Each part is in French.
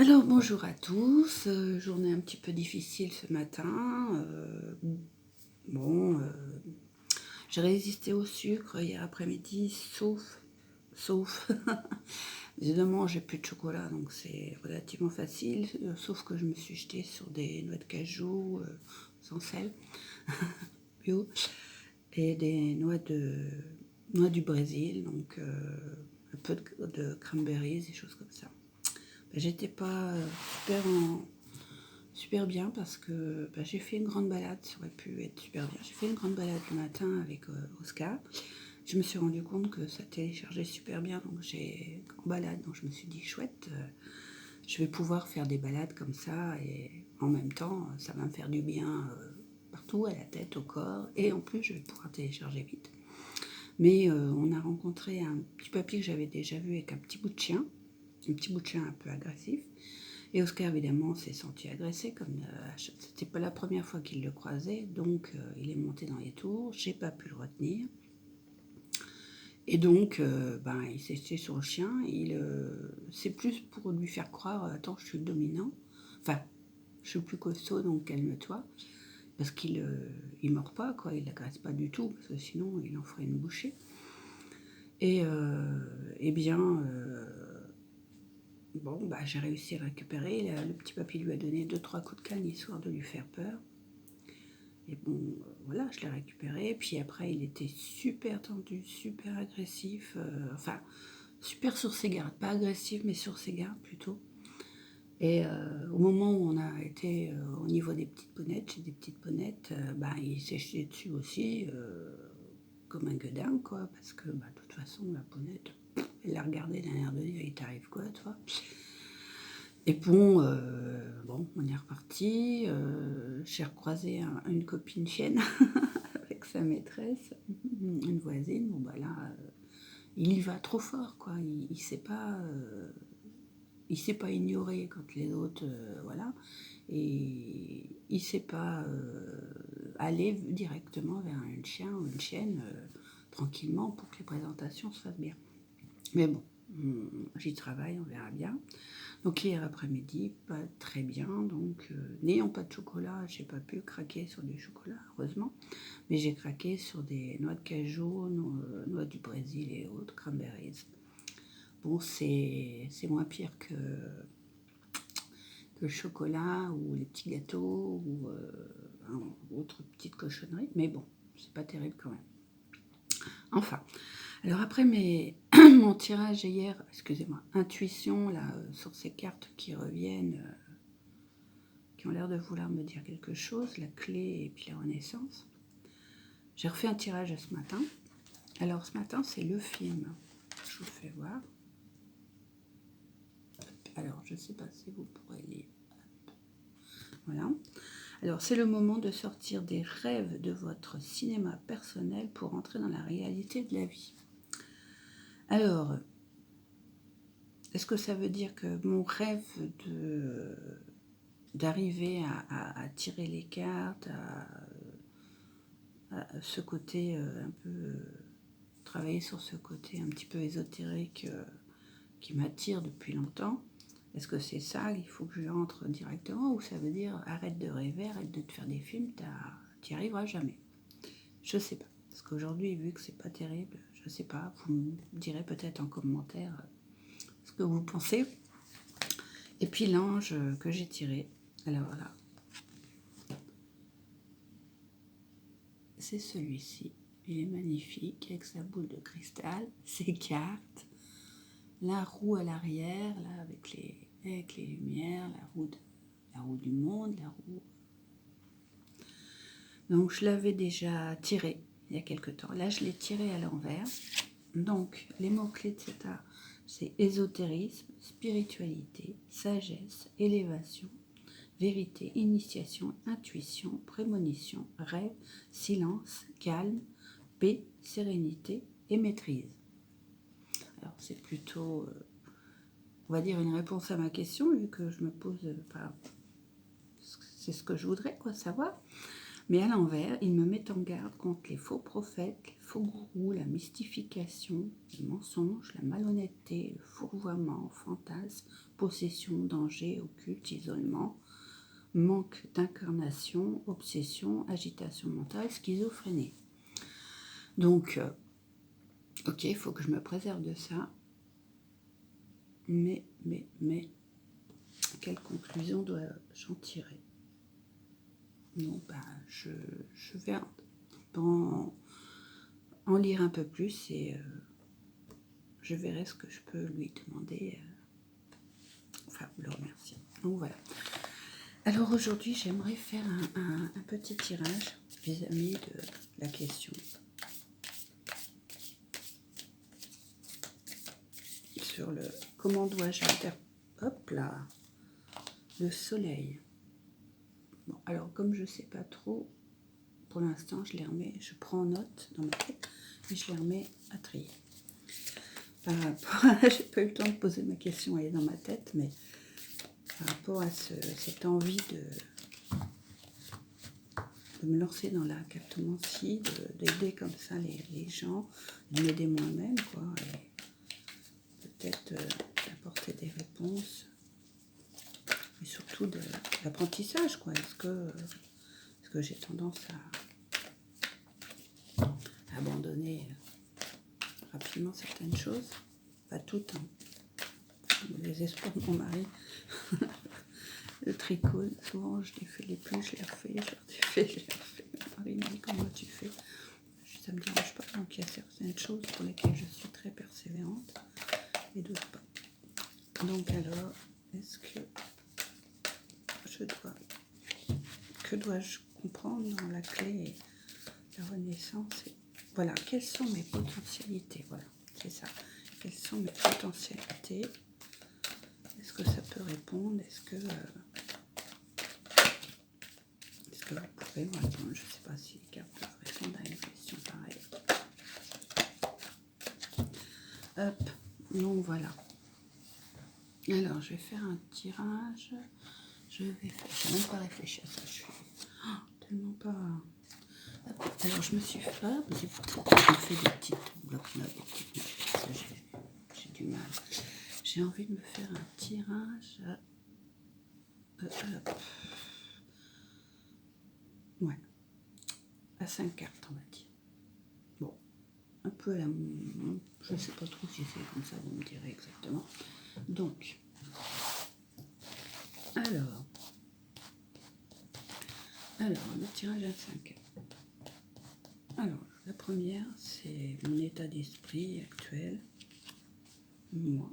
Alors bonjour à tous, journée un petit peu difficile ce matin. Bon, j'ai résisté au sucre hier après-midi, sauf, évidemment j'ai plus de chocolat donc c'est relativement facile, sauf que je me suis jetée sur des noix de cajou sans sel, bio, et des noix du Brésil, donc un peu de cranberries, des choses comme ça. J'étais pas super bien parce que j'ai fait une grande balade, ça aurait pu être super bien. J'ai fait une grande balade le matin avec Oscar. Je me suis rendu compte que ça téléchargeait super bien, donc j'ai en balade, donc je me suis dit chouette, je vais pouvoir faire des balades comme ça et en même temps ça va me faire du bien partout, à la tête, au corps, et en plus je vais pouvoir télécharger vite. Mais on a rencontré un petit papy que j'avais déjà vu avec un petit bout de chien un peu agressif. Et Oscar, évidemment, s'est senti agressé, comme c'était pas la première fois qu'il le croisait, donc il est monté dans les tours, j'ai pas pu le retenir. Et donc, il s'est jeté sur le chien, c'est plus pour lui faire croire, attends, je suis le dominant, enfin, je suis plus costaud, donc calme-toi, parce qu'il mord pas, quoi, il l'agresse pas du tout, parce que sinon, il en ferait une bouchée. Et bon, j'ai réussi à le récupérer. Le petit papy lui a donné 2-3 coups de canne histoire de lui faire peur. Et bon, voilà, je l'ai récupéré. Puis après, il était super tendu, super agressif. Enfin, super sur ses gardes. Pas agressif, mais sur ses gardes plutôt. Et au moment où on a été au niveau des petites ponnettes, chez des petites ponnettes, il s'est jeté dessus aussi, comme un gueudin, quoi. Parce que, de toute façon, la ponette, elle l'a regardé d'un air de dire, il t'arrive quoi, toi? Et bon, on est reparti. J'ai recroisé une copine chienne avec sa maîtresse, une voisine. Bon, il y va trop fort, quoi. Il sait pas ignorer quand les autres, voilà. Et il sait pas aller directement vers un chien ou une chienne tranquillement pour que les présentations se fassent bien. Mais bon, j'y travaille, on verra bien. Donc hier après-midi, pas très bien, donc n'ayant pas de chocolat, j'ai pas pu craquer sur du chocolat, heureusement, mais j'ai craqué sur des noix de cajou, noix du Brésil et autres, cranberries. Bon, c'est moins pire que le chocolat ou les petits gâteaux ou autres petites cochonneries, mais bon, c'est pas terrible quand même. Enfin, alors après mon tirage hier, excusez-moi, intuition là sur ces cartes qui reviennent, qui ont l'air de vouloir me dire quelque chose, la clé et puis la renaissance. J'ai refait un tirage ce matin. Alors ce matin, c'est le film. Je vous fais voir. Alors, je ne sais pas si vous pourrez lire. Voilà. Alors, c'est le moment de sortir des rêves de votre cinéma personnel pour entrer dans la réalité de la vie. Alors, est-ce que ça veut dire que mon rêve d'arriver à tirer les cartes, à ce côté un peu travailler sur ce côté un petit peu ésotérique qui m'attire depuis longtemps, est-ce que c'est ça, il faut que je rentre directement, ou ça veut dire arrête de rêver, arrête de te faire des films, t'y arriveras jamais? Je sais pas, parce qu'aujourd'hui, vu que c'est pas terrible, je sais pas, vous me direz peut-être en commentaire ce que vous pensez. Et puis l'ange que j'ai tiré, alors voilà, c'est celui-ci. Il est magnifique avec sa boule de cristal, ses cartes, la roue à l'arrière, là avec les lumières, la roue du monde, la roue. Donc je l'avais déjà tiré il y a quelque temps. Là je l'ai tiré à l'envers. Donc les mots-clés de cet art, c'est ésotérisme, spiritualité, sagesse, élévation, vérité, initiation, intuition, prémonition, rêve, silence, calme, paix, sérénité et maîtrise. Alors c'est plutôt, on va dire, une réponse à ma question, vu que je me pose, c'est ce que je voudrais, quoi, savoir. Mais à l'envers, il me met en garde contre les faux prophètes, les faux gourous, la mystification, le mensonge, la malhonnêteté, le fourvoiement, fantasme, possession, danger, occulte, isolement, manque d'incarnation, obsession, agitation mentale, schizophrénie. Donc, ok, il faut que je me préserve de ça. Mais, quelle conclusion dois-je en tirer? Non, je vais en lire un peu plus et je verrai ce que je peux lui demander, enfin le remercier. Donc voilà. Alors aujourd'hui, j'aimerais faire un petit tirage vis-à-vis de la question sur le comment dois-je hop là, le soleil. Bon, alors comme je sais pas trop, pour l'instant, je les remets, je prends note dans ma tête et je les remets à trier. Par rapport à, j'ai pas eu le temps de poser ma question, elle est dans ma tête, mais par rapport à cette envie de me lancer dans la cartomancie, d'aider comme ça les gens, de m'aider moi-même, quoi, et peut-être d'apporter des réponses, et surtout de l'apprentissage, quoi. Est-ce que j'ai tendance à abandonner rapidement certaines choses? Pas toutes, hein. Les espoirs de mon mari, le tricot, souvent je les fais les plus, je les refais, je les refais, je les refais. Mon mari me dit comment tu fais? Ça me dérange pas, donc il y a certaines choses pour lesquelles je suis très persévérante et d'autres pas. Donc alors, est-ce que que dois-je comprendre dans la clé de la renaissance? Voilà, quelles sont mes potentialités? Voilà, c'est ça. Quelles sont mes potentialités? Est-ce que ça peut répondre? Est-ce que vous pouvez me répondre? Je ne sais pas si les cartes peuvent répondre à une question pareille. Hop, donc voilà. Alors, je vais faire un tirage. Je n'ai même pas réfléchi à ça. Je suis tellement pas... Hop. Alors, je me suis fait... J'ai fait des petites blocs-notes, des petites notes. J'ai du mal. J'ai envie de me faire un tirage... ouais. À 5 cartes, on va dire. Bon. Un peu à la... Je ne sais pas trop si c'est comme ça, vous me direz exactement. Donc... Alors, le tirage à 5. Alors, la première, c'est mon état d'esprit actuel, moi.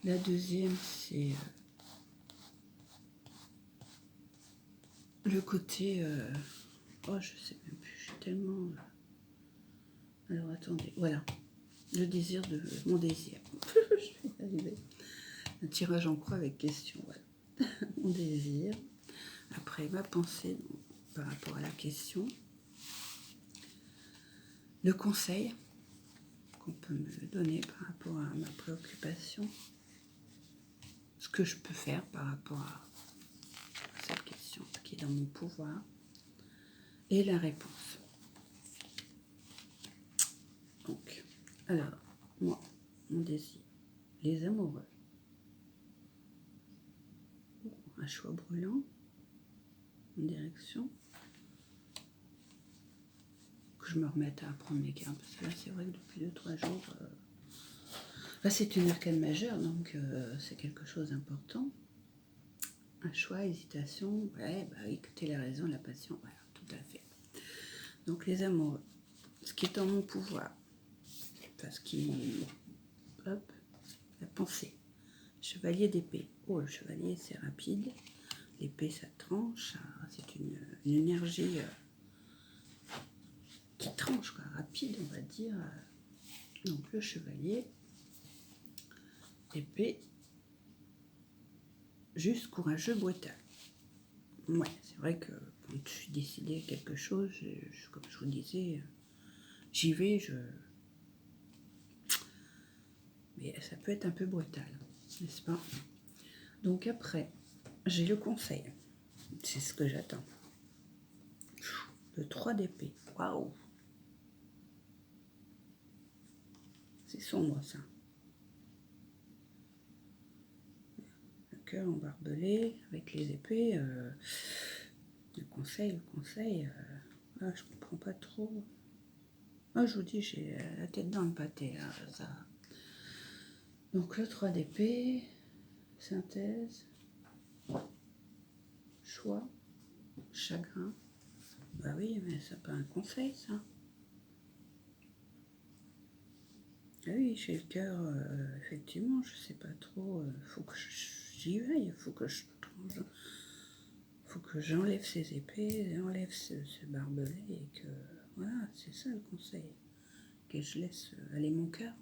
La deuxième, c'est le côté... oh, je sais même plus, je suis tellement... Alors, attendez, voilà. Le désir de... Mon désir. Je vais y arriver. Un tirage en croix avec question, voilà. Mon désir. Après, ma pensée par rapport à la question. Le conseil qu'on peut me donner par rapport à ma préoccupation. Ce que je peux faire par rapport à cette question, ce qui est dans mon pouvoir. Et la réponse. Donc, alors, moi, mon désir. Les amoureux. Un choix brûlant. Une direction. Que je me remette à apprendre mes cartes. Parce que là, c'est vrai que depuis 2-3 jours... là, c'est une arcane majeure, donc c'est quelque chose d'important. Un choix, hésitation. Ouais, écoutez la raison, la passion. Voilà, tout à fait. Donc, les amoureux. Ce qui est en mon pouvoir. Parce qu'il... Hop, la pensée. Chevalier d'épée. Oh, le chevalier, c'est rapide. L'épée, ça tranche. C'est une énergie qui tranche, quoi, rapide, on va dire. Donc, le chevalier. Épée. Juste courageux, brutal. Ouais, c'est vrai que quand je suis décidée à quelque chose, comme je vous disais, j'y vais, mais ça peut être un peu brutal, n'est-ce pas? Donc après, j'ai le conseil. C'est ce que j'attends. Le 3 d'épée. Waouh! C'est sombre, ça. Le cœur embarbelé avec les épées. Le conseil. Je comprends pas trop. Ah, je vous dis, j'ai la tête dans le pâté, là, ça. Donc, le 3 d'épée, synthèse, choix, chagrin. Bah oui, mais c'est pas un conseil, ça. Ah oui, j'ai le cœur, effectivement, je sais pas trop. Faut que j'y aille, faut que j'enlève ces épées, j'enlève ce barbelé et que. Voilà, c'est ça le conseil. Que je laisse aller mon cœur.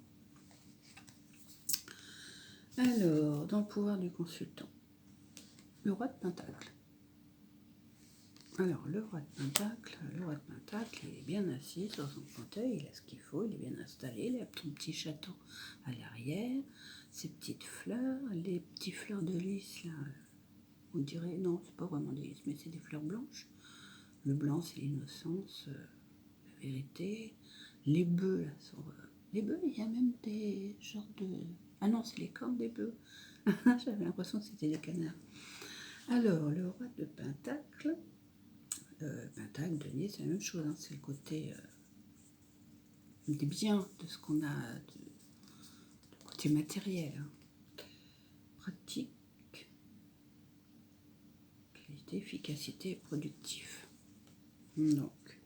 Alors, dans le pouvoir du consultant, le roi de Pentacle. Alors, le roi de Pentacle, il est bien assis sur son fauteuil, il a ce qu'il faut, il est bien installé, il a son petit château à l'arrière, ses petites fleurs, les petites fleurs de lys, là, on dirait, non, c'est pas vraiment des lys, mais c'est des fleurs blanches. Le blanc, c'est l'innocence, la vérité. Les bœufs, là, sont... les bœufs, il y a même des genres de... Ah non, c'est les cornes des bœufs. J'avais l'impression que c'était des canards. Alors, le roi de Pentacle... Pentacle, denier, c'est la même chose, hein, c'est le côté des biens, de ce qu'on a, de côté matériel. Hein. Pratique, qualité, efficacité et productif. Donc,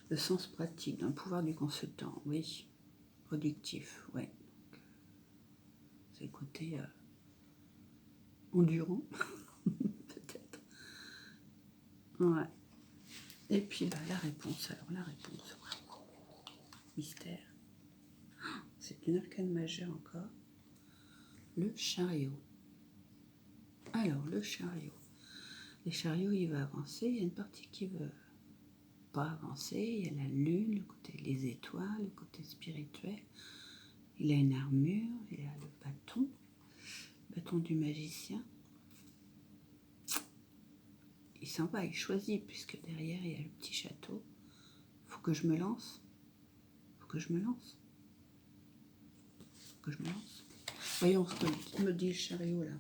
le sens pratique dans le pouvoir du consultant, oui. Productif, oui. C'est le côté endurant, peut-être. Ouais. Et puis bah, la réponse, mystère. C'est une arcane majeure encore. Le chariot. Alors, le chariot. Les chariots, il va avancer. Il y a une partie qui veut pas avancer. Il y a la lune, le côté les étoiles, le côté spirituel. Il a une armure, il a le bâton du magicien. Il s'en va, il choisit, puisque derrière, il y a le petit château. Faut que je me lance. Voyons ce que me dit le chariot, là.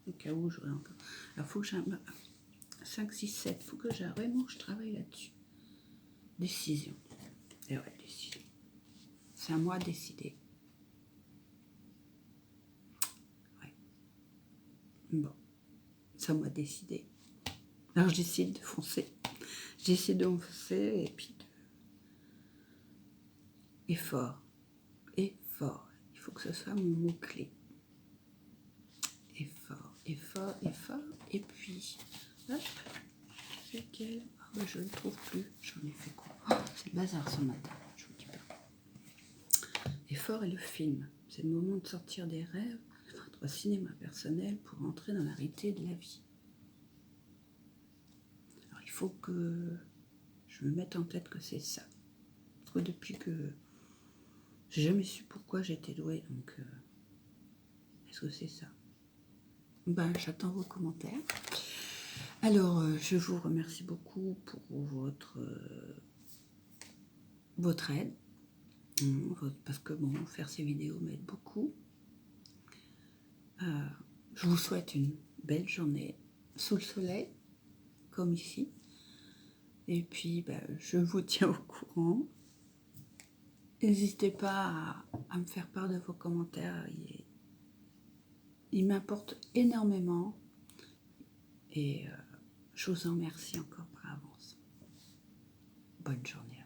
Au cas où j'aurais encore... Alors, faut que j'ai 5, 6, 7. Faut que j'ai vraiment, je travaille là-dessus. Décision. Et ouais, décision. C'est à moi de décider. Ouais. Bon. C'est à moi de décider. Alors, je décide de foncer. J'essaie de foncer et puis effort. Effort. Il faut que ce soit mon mot-clé. Effort. Et puis, hop, c'est lequel? Ah bah, je ne le trouve plus. J'en ai fait quoi? Oh, c'est le bazar ce matin, je vous dis pas. Effort et le film. C'est le moment de sortir des rêves, votre cinéma personnel pour entrer dans la réalité de la vie. Alors, il faut que je me mette en tête que c'est ça. Parce que depuis que j'ai jamais su pourquoi j'étais douée, donc est-ce que c'est ça? Ben, j'attends vos commentaires. Alors, je vous remercie beaucoup pour votre aide, parce que bon, faire ces vidéos m'aide beaucoup. Je vous souhaite une belle journée sous le soleil, comme ici. Et puis, je vous tiens au courant. N'hésitez pas à me faire part de vos commentaires. Ils m'apportent énormément. Et je vous en remercie encore par avance. Bonne journée.